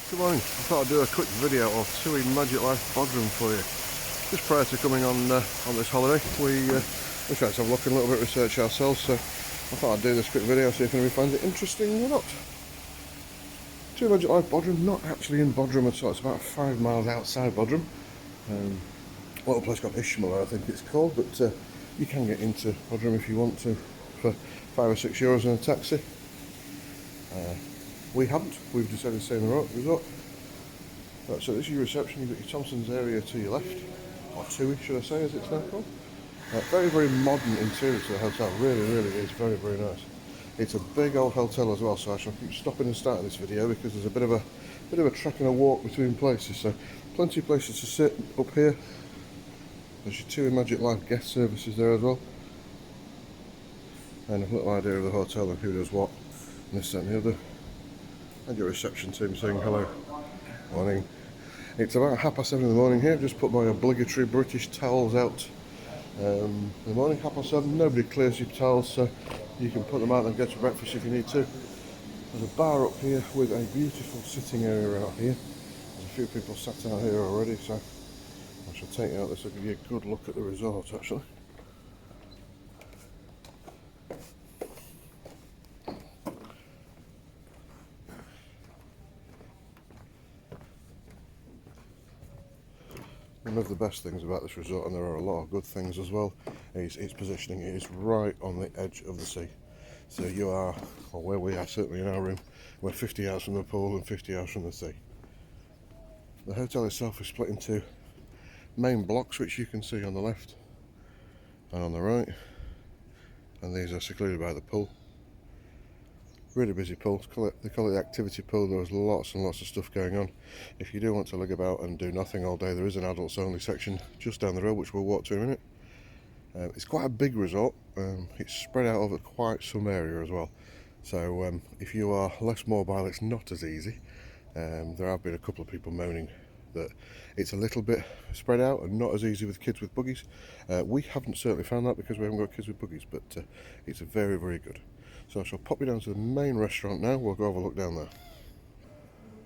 Good morning. I thought I'd do a quick video of TUI Magic Life Bodrum for you. Just prior to coming on this holiday, we tried to have a look and a little bit of research ourselves, so I thought I'd do this quick video, see if anybody finds it interesting or not. TUI Magic Life Bodrum, not actually in Bodrum at all, it's about 5 miles outside Bodrum. A little place called Ishmael, I think it's called, but you can get into Bodrum if you want to for €5 or €6 in a taxi. We haven't, we've decided to stay in the resort. Right, so this is your reception, you've got your Thompson's area to your left, or TUI should I say as it's now called. Very, very modern interior to the hotel, really is very, very nice. It's a big old hotel as well, so I shall keep stopping and starting this video because there's a bit of a trek and a walk between places, so plenty of places to sit up here. There's your TUI Magic Life guest services there as well. And a little idea of the hotel and who does what, and this, that and the other. And your reception team saying hello. Morning. It's about 7:30 in the morning here. I've just put my obligatory British towels out. In the morning, 7:30, nobody clears your towels, so you can put them out and get your breakfast if you need to. There's a bar up here with a beautiful sitting area out here. There's a few people sat out here already, so I shall take you out. This will give you a good look at the resort actually. One of the best things about this resort, and there are a lot of good things as well, is its positioning. It is right on the edge of the sea. So you are, or where we are certainly in our room, we're 50 yards from the pool and 50 yards from the sea. The hotel itself is split into main blocks, which you can see on the left and on the right. And these are secluded by the pool. Really busy pool, they call it the activity pool. There's lots and lots of stuff going on. If you do want to look about and do nothing all day, there is an adults only section just down the road, which we'll walk to in a minute. It's quite a big resort, it's spread out over quite some area as well. So if you are less mobile, it's not as easy. There have been a couple of people moaning that it's a little bit spread out and not as easy with kids with buggies. We haven't certainly found that because we haven't got kids with buggies, but it's very, very good. So I shall pop you down to the main restaurant now. We'll go have a look down there.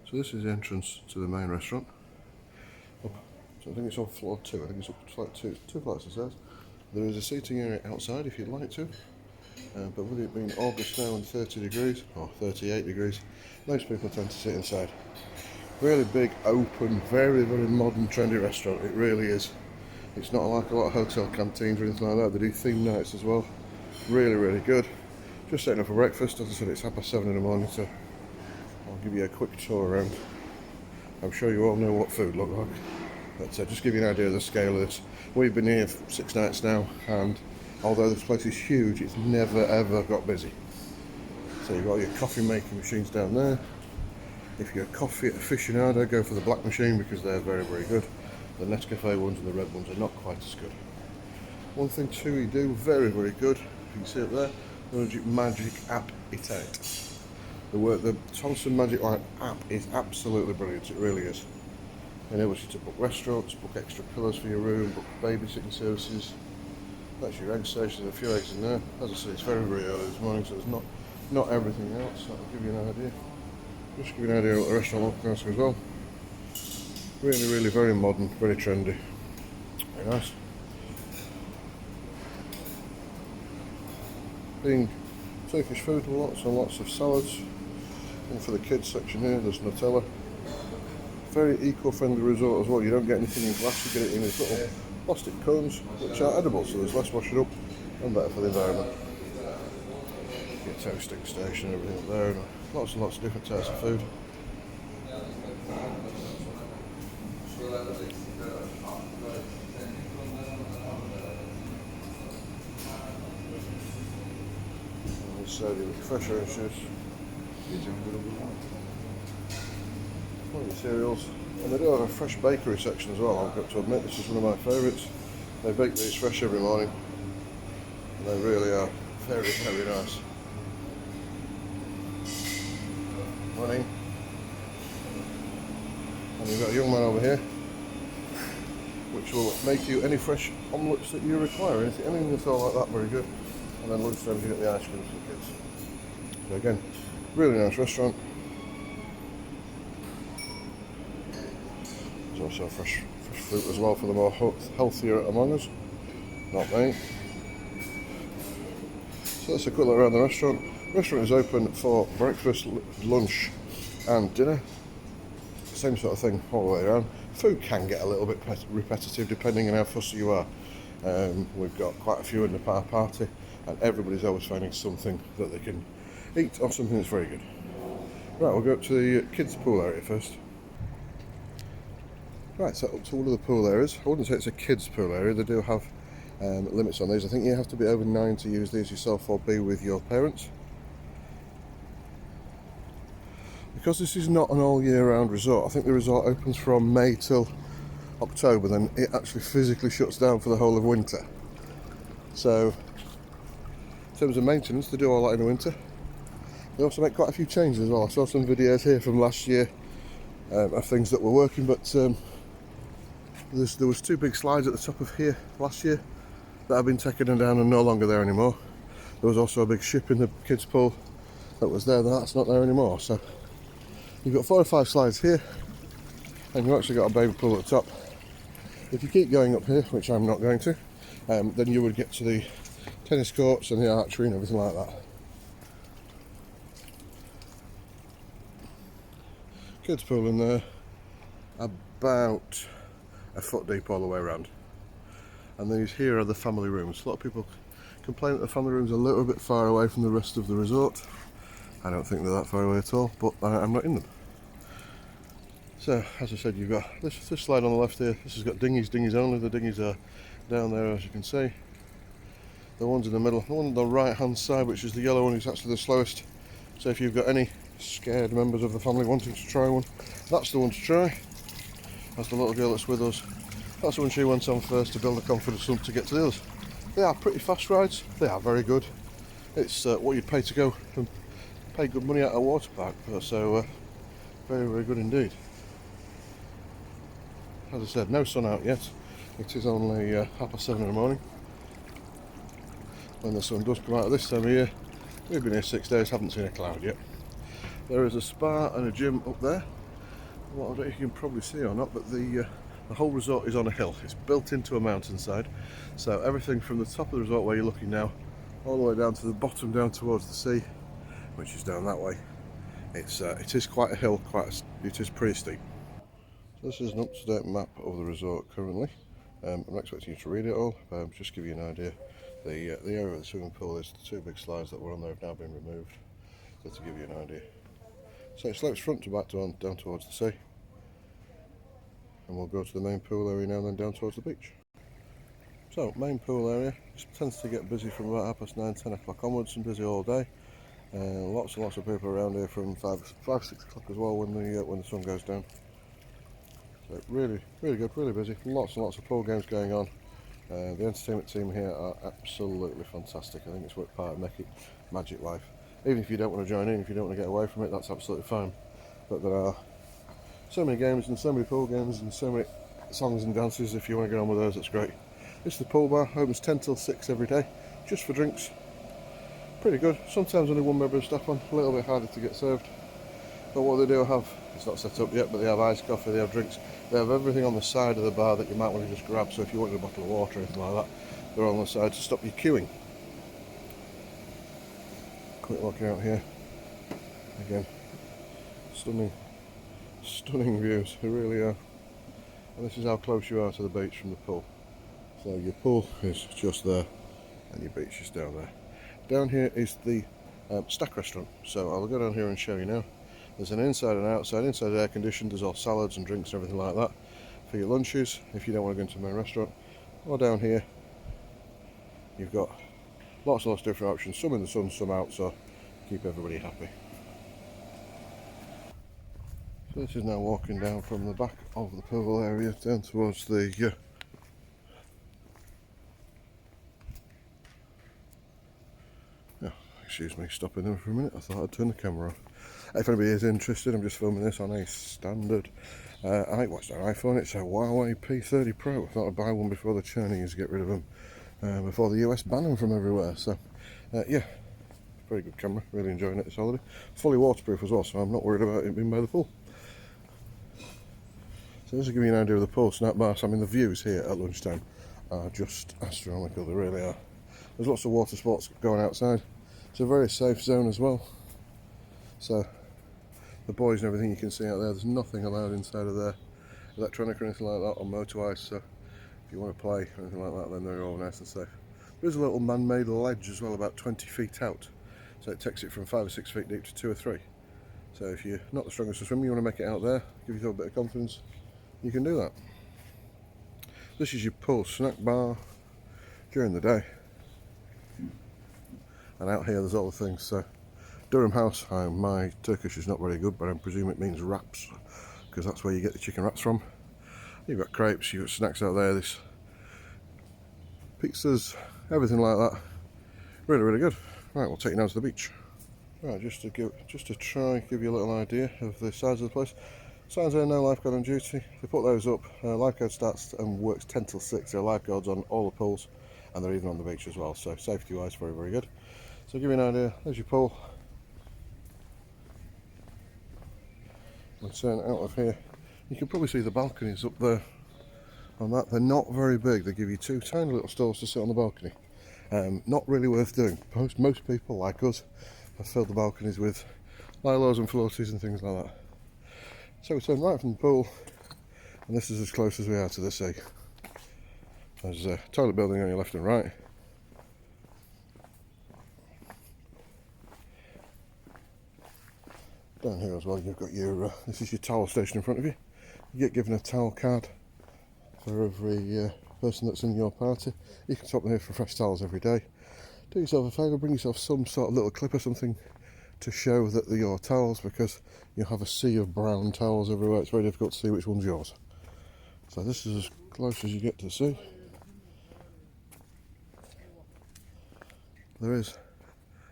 So this is the entrance to the main restaurant. So I think it's on floor 2. I think it's up flight 2, 2 flights of stairs. There is a seating area outside if you'd like to. But with it being August now and 30 degrees, or 38 degrees, most people tend to sit inside. Really big, open, very, very modern, trendy restaurant. It really is. It's not like a lot of hotel canteens or anything like that. They do themed nights as well. Really, really good. Just setting up for breakfast. As I said, it's 7:30 in the morning, so I'll give you a quick tour around. I'm sure you all know what food looks like, but just give you an idea of the scale of this. We've been here for 6 nights now, and although this place is huge, it's never ever got busy. So you've got your coffee making machines down there. If you're a coffee aficionado, go for the black machine because they're very, very good. The Nescafe ones and the red ones are not quite as good. One thing TUI do very, very good, you can see it there, the Magic app it out. The Thompson Magic Life app is absolutely brilliant, it really is. It enables you to book restaurants, book extra pillows for your room, book babysitting services. That's your egg station, there's a few eggs in there. As I say, it's very, very early this morning, so there's not everything else, so I'll give you an idea. Just give you an idea of what the restaurant looks like as well. Really, really very modern, very trendy. Very nice. Being Turkish food, lots and lots of salads. And for the kids section here, there's Nutella. Very eco-friendly resort as well. You don't get anything in glass, you get it in these little plastic cones, which are edible, so there's less washing up and better for the environment. Your toasting station, everything up there, and lots and lots of different types of food. So the fresh orange juice, all your cereals, and they do have a fresh bakery section as well. I've got to admit, this is one of my favourites. They bake these fresh every morning, and they really are very, very nice. Morning. And you've got a young man over here, which will make you any fresh omelettes that you require. Anything that's all like that, very good. And then lunchtime you get the ice cream for the kids. So again, really nice restaurant. Also fresh fruit as well for the more healthier among us. Not me. So that's a quick look around the restaurant. The restaurant is open for breakfast, lunch and dinner. Same sort of thing all the way around. Food can get a little bit repetitive depending on how fussy you are. We've got quite a few in the party and everybody's always finding something that they can eat or something that's very good. Right, we'll go up to the kids pool area first. Right, so up to one of the pool areas. I wouldn't say it's a kids pool area, they do have limits on these. I think you have to be over 9 to use these yourself or be with your parents. Because this is not an all year round resort, I think the resort opens from May till October, then it actually physically shuts down for the whole of winter. So in terms of maintenance, they do all that in the winter. They also make quite a few changes as well. I saw some videos here from last year of things that were working, but there was 2 big slides at the top of here last year that have been taken down and no longer there anymore. There was also a big ship in the kids pool that was there, that's not there anymore. So you've got 4 or 5 slides here and you've actually got a baby pool at the top. If you keep going up here, which I'm not going to, then you would get to the tennis courts and the archery and everything like that. Kids pool in there, about a foot deep all the way around. And these here are the family rooms. A lot of people complain that the family rooms are a little bit far away from the rest of the resort. I don't think they're that far away at all, but I'm not in them. So, as I said, you've got this slide on the left here. This has got dinghies only. The dinghies are down there, as you can see. The ones in the middle, the one on the right hand side, which is the yellow one, is actually the slowest. So if you've got any scared members of the family wanting to try one, that's the one to try. That's the little girl that's with us. That's the one she went on first to build the confidence to get to the others. They are pretty fast rides. They are very good. It's what you'd pay to go and pay good money at a water park. So very, very good indeed. As I said, no sun out yet. It is only 7:30 in the morning. When the sun does come out at this time of year, we've been here 6 days, haven't seen a cloud yet. There is a spa and a gym up there. Well, I don't know if you can probably see or not, but the whole resort is on a hill. It's built into a mountainside. So everything from the top of the resort where you're looking now, all the way down to the bottom, down towards the sea, which is down that way. It is quite a hill, it is pretty steep. So this is an up-to-date map of the resort currently. I'm not expecting you to read it all, just give you an idea. The area of the swimming pool is the 2 big slides that were on there have now been removed, so to give you an idea. So it slopes front to back down towards the sea, and we'll go to the main pool area now and then down towards the beach. So main pool area tends to get busy from about 9:30, 10 o'clock onwards, and busy all day. Lots and lots of people around here from 5, 6 o'clock as well when the sun goes down. So really, really good, really busy. Lots and lots of pool games going on. The entertainment team here are absolutely fantastic. I think it's worked part of Magic Life. Even if you don't want to join in, if you don't want to get away from it, that's absolutely fine. But there are so many games and so many pool games and so many songs and dances. If you want to get on with those, that's great. This is the pool bar, opens 10 till 6 every day, just for drinks. Pretty good. Sometimes only one member of staff on, a little bit harder to get served. But what they do have, it's not set up yet, but they have iced coffee, they have drinks, they have everything on the side of the bar that you might want to just grab. So if you wanted a bottle of water or anything like that, they're on the side to stop you queuing. Quick look out here. Again, stunning views, they really are. And this is how close you are to the beach from the pool. So your pool is just there, and your beach is down there. Down here is the Stack restaurant, so I'll go down here and show you now. There's an inside and outside. Inside air conditioned, there's all salads and drinks and everything like that for your lunches if you don't want to go into the main restaurant. Or down here you've got lots of different options, some in the sun, some out, so keep everybody happy. So this is now walking down from the back of the pool area down towards the excuse me, stopping there for a minute, I thought I'd turn the camera off. If anybody is interested, I'm just filming this on a standard iPhone. It's a Huawei P30 Pro. I thought I'd buy one before the Chinese get rid of them, before the US ban them from everywhere. So yeah, very good camera, really enjoying it this holiday. Fully waterproof as well, so I'm not worried about it being by the pool. So just to give you an idea of the pool, snack bars, I mean the views here at lunchtime are just astronomical, they really are. There's lots of water sports going outside. It's a very safe zone as well. So the boys and everything you can see out there, there's nothing allowed inside of there, electronic or anything like that, or motorised, so if you want to play or anything like that, then they're all nice and safe. There's a little man-made ledge as well, about 20 feet out, so it takes it from 5 or 6 feet deep to 2 or 3. So if you're not the strongest swimmer, you want to make it out there, give yourself a bit of confidence, you can do that. This is your pool snack bar during the day. And out here there's all the things. So Durham House, my Turkish is not very good, but I presume it means wraps, because that's where you get the chicken wraps from. You've got crepes, you've got snacks out there, this pizzas, everything like that. Really, really good. Right, we'll take you down to the beach. Right, just to try give you a little idea of the size of the place. Signs there, no lifeguard on duty. They put those up. Lifeguard starts and works 10 till 6. There are lifeguards on all the pools, and they're even on the beach as well. So safety wise, very, very good. So give you an idea, there's your pool. We'll turn out of here. You can probably see the balconies up there on that. They're not very big. They give you 2 tiny little stools to sit on the balcony. Not really worth doing. Most people, like us, have filled the balconies with lilos and floaties and things like that. So we turn right from the pool, and this is as close as we are to the sea. There's a toilet building on your left and right. Down here as well, you've got your, this is your towel station in front of you. You get given a towel card for every person that's in your party. You can stop here for fresh towels every day. Do yourself a favour, bring yourself some sort of little clip or something to show that they're your towels, because you'll have a sea of brown towels everywhere. It's very difficult to see which one's yours. So this is as close as you get to the sea. There is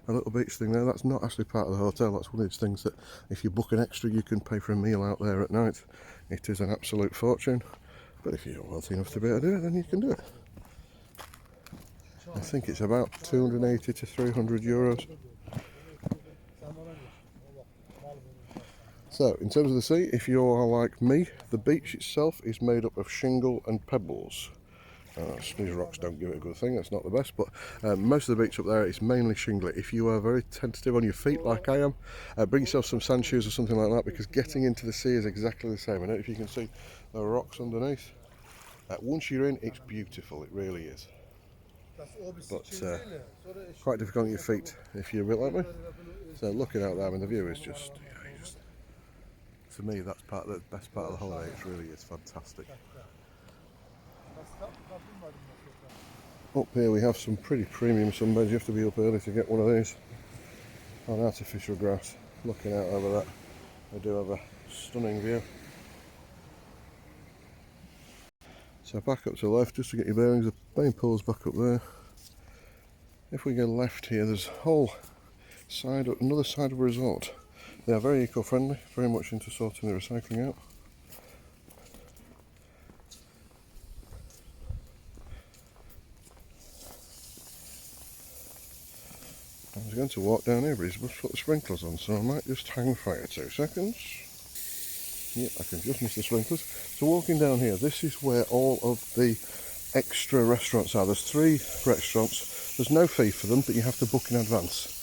a little beach thing there. That's not actually part of the hotel. That's one of these things that if you book an extra, you can pay for a meal out there at night. It is an absolute fortune, but if you're wealthy enough to be able to do it, then you can do it. I think it's about 280 to 300 euros. So in terms of the sea, if you are like me, the beach itself is made up of shingle and pebbles. These rocks don't give it a good thing, that's not the best, but most of the beach up there is mainly shingly. If you are very tentative on your feet like I am, bring yourself some sand shoes or something like that, because getting into the sea is exactly the same. I don't know if you can see the rocks underneath. Once you're in, it's beautiful, it really is. But quite difficult on your feet if you're a bit like me. So looking out there, I mean, the view is just, to me, that's the best part of the holiday. It really is fantastic. Up here we have some pretty premium sunbeds. You have to be up early to get one of these on artificial grass. Looking out over that, they do have a stunning view. So back up to the left, just to get your bearings, the main pool's back up there. If we go left here, there's a whole side, another side of a resort. They are very eco-friendly, very much into sorting the recycling out. I was going to walk down here, but he's supposed to put the sprinklers on, so I might just hang fire 2 seconds. Yep, I can just miss the sprinklers. So walking down here, this is where all of the extra restaurants are. There's 3 restaurants. There's no fee for them, but you have to book in advance.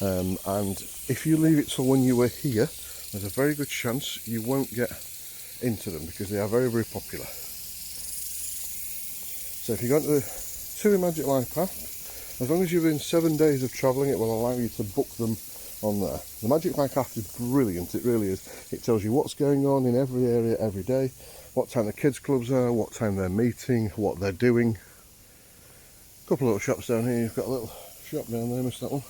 And if you leave it till when you were here, there's a very good chance you won't get into them, because they are very, very popular. So if you go into the Magic Life Path, as long as you're within 7 days of travelling, it will allow you to book them on there. The Magic Life Path is brilliant, it really is. It tells you what's going on in every area every day, what time the kids clubs are, what time they're meeting, what they're doing. A couple of little shops down here. You've got a little shop down there, missed that one.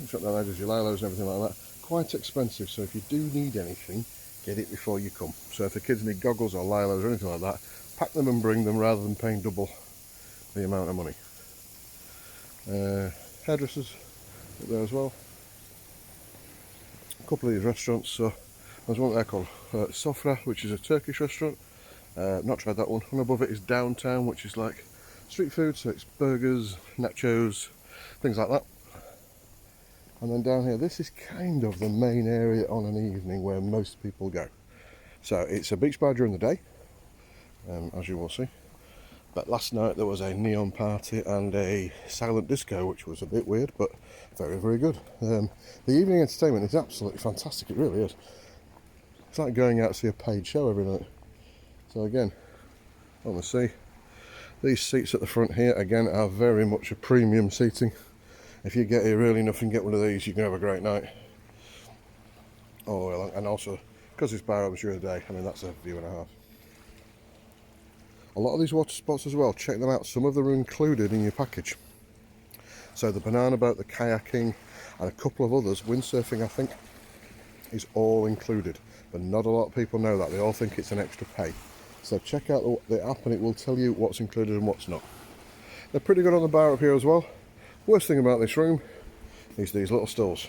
Shop down there does your lilos and everything like that. Quite expensive, so if you do need anything, get it before you come. So if the kids need goggles or lilos or anything like that, pack them and bring them rather than paying double the amount of money. Hairdressers up there as well. A couple of these restaurants. So there's one there called Sofra, which is a Turkish restaurant. Not tried that one. One above it is Downtown, which is like street food, so it's burgers, nachos, things like that. And then down here, this is kind of the main area on an evening where most people go. So it's a beach bar during the day, as you will see. But last night there was a neon party and a silent disco, which was a bit weird, but very, very good. The evening entertainment is absolutely fantastic, it really is. It's like going out to see a paid show every night. So again, on the sea, these seats at the front here, again, are very much a premium seating. If you get here early enough and get one of these, you can have a great night. Oh, and also, because it's bar hours during the day, I mean, that's a view and a half. A lot of these water spots as well, check them out, some of them are included in your package. So the banana boat, the kayaking, and a couple of others, windsurfing I think, is all included. But not a lot of people know that, they all think it's an extra pay. So check out the app and it will tell you what's included and what's not. They're pretty good on the bar up here as well. Worst thing about this room is these little stools.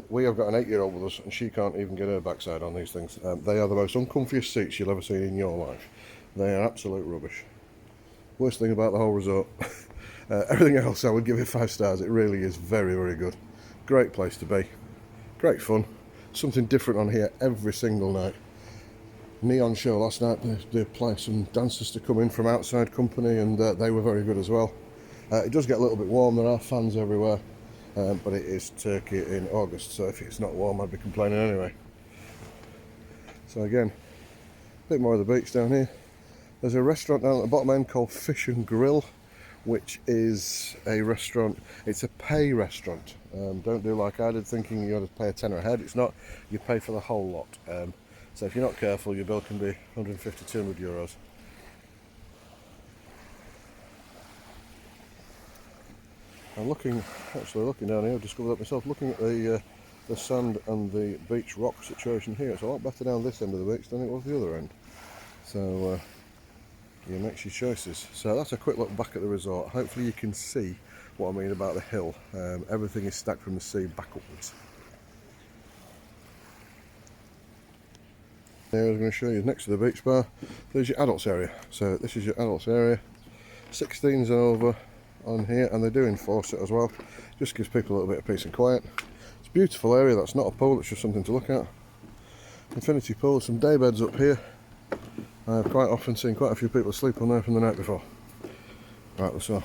We have got an 8-year-old with us and she can't even get her backside on these things. They are the most uncomfiest seats you'll ever see in your life. They are absolute rubbish. Worst thing about the whole resort. Everything else I would give it 5 stars. It really is very, very good. Great place to be. Great fun. Something different on here every single night. Neon show last night. They played some dancers to come in from outside company and they were very good as well. It does get a little bit warm. There are fans everywhere. But it is Turkey in August, so if it's not warm I'd be complaining anyway. So again, a bit more of the beach down here. There's a restaurant down at the bottom end called Fish and Grill, which is a restaurant, it's a pay restaurant. Don't do like I did thinking you had to pay a tenner a head. It's not, you pay for the whole lot. So if you're not careful your bill can be 150, 200 euros. I'm actually looking down here, I've discovered that myself, looking at the sand and the beach rock situation here. It's a lot better down this end of the beach than it was the other end. So you make your choices. So that's a quick look back at the resort. Hopefully you can see what I mean about the hill. Everything is stacked from the sea back upwards. Here I was going to show you next to the beach bar, there's your adults area. So this is your adults area, 16s and over on here, and they do enforce it as well. Just gives people a little bit of peace and quiet. It's a beautiful area. That's not a pool, it's just something to look at. Infinity pool, some day beds up here. I've quite often seen quite a few people sleep on there from the night before. Right, so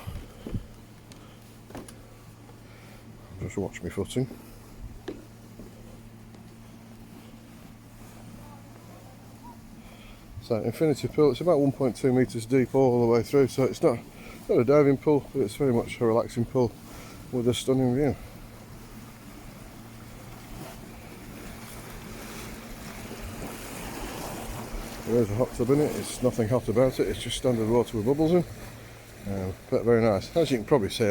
just watch me footing. So infinity pool, it's about 1.2 metres deep all the way through, so it's not a diving pool, but it's very much a relaxing pool with a stunning view. There's a hot tub in it. It's nothing hot about it, it's just standard water with bubbles in, but very nice. As you can probably see,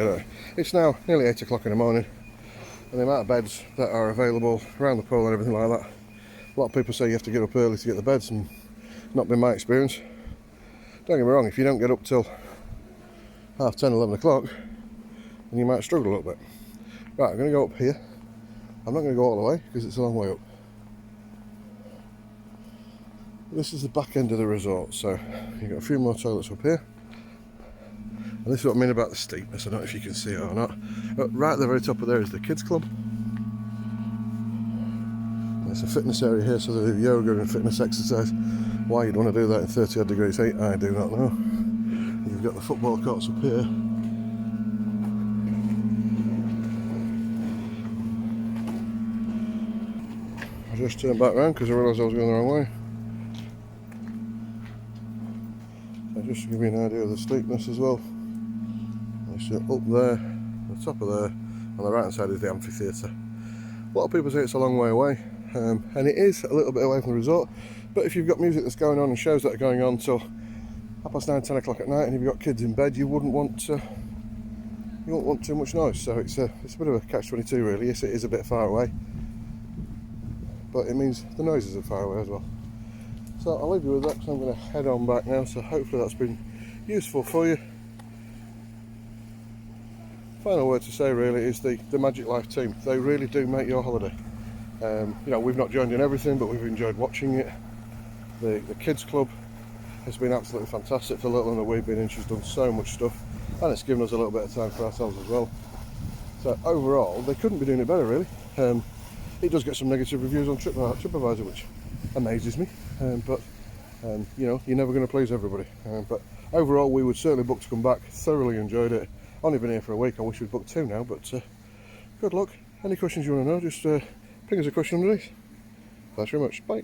it's now nearly 8 o'clock in the morning and the amount of beds that are available around the pool and everything like that, a lot of people say you have to get up early to get the beds, and not been my experience. Don't get me wrong, if you don't get up till 10:30, 11 o'clock, then you might struggle a little bit. Right, I'm going to go up here. I'm not going to go all the way because it's a long way up. This is the back end of the resort, so you've got a few more toilets up here. And this is what I mean about the steepness. I don't know if you can see it or not. But right at the very top of there is the kids club. There's a fitness area here, so they do yoga and fitness exercise. Why you'd want to do that in 30 odd degrees heat, I do not know. You've got the football courts up here. I just turned back round because I realised I was going the wrong way. So just to give you an idea of the steepness as well. It's up there, the top of there, on the right hand side is the amphitheatre. A lot of people say it's a long way away, and it is a little bit away from the resort, but if you've got music that's going on and shows that are going on till 9:30, 10 o'clock at night, and you've got kids in bed, you wouldn't want too much noise. So it's a bit of a catch-22 really. Yes, it is a bit far away, but it means the noises are far away as well. So I'll leave you with that because I'm going to head on back now, so hopefully that's been useful for you. Final word to say really is the Magic Life team. They really do make your holiday. You know, we've not joined in everything, but we've enjoyed watching it. The kids club has been absolutely fantastic for the little one that we've been in. She's done so much stuff, and it's given us a little bit of time for ourselves as well. So overall, they couldn't be doing it better really. it does get some negative reviews on TripAdvisor, which amazes me. But you know, you're never going to please everybody. But overall, we would certainly book to come back. Thoroughly enjoyed it. Only been here for a week. I wish we'd booked 2 now, but good luck. Any questions you want to know, just ping us a question underneath. Thanks very much. Bye.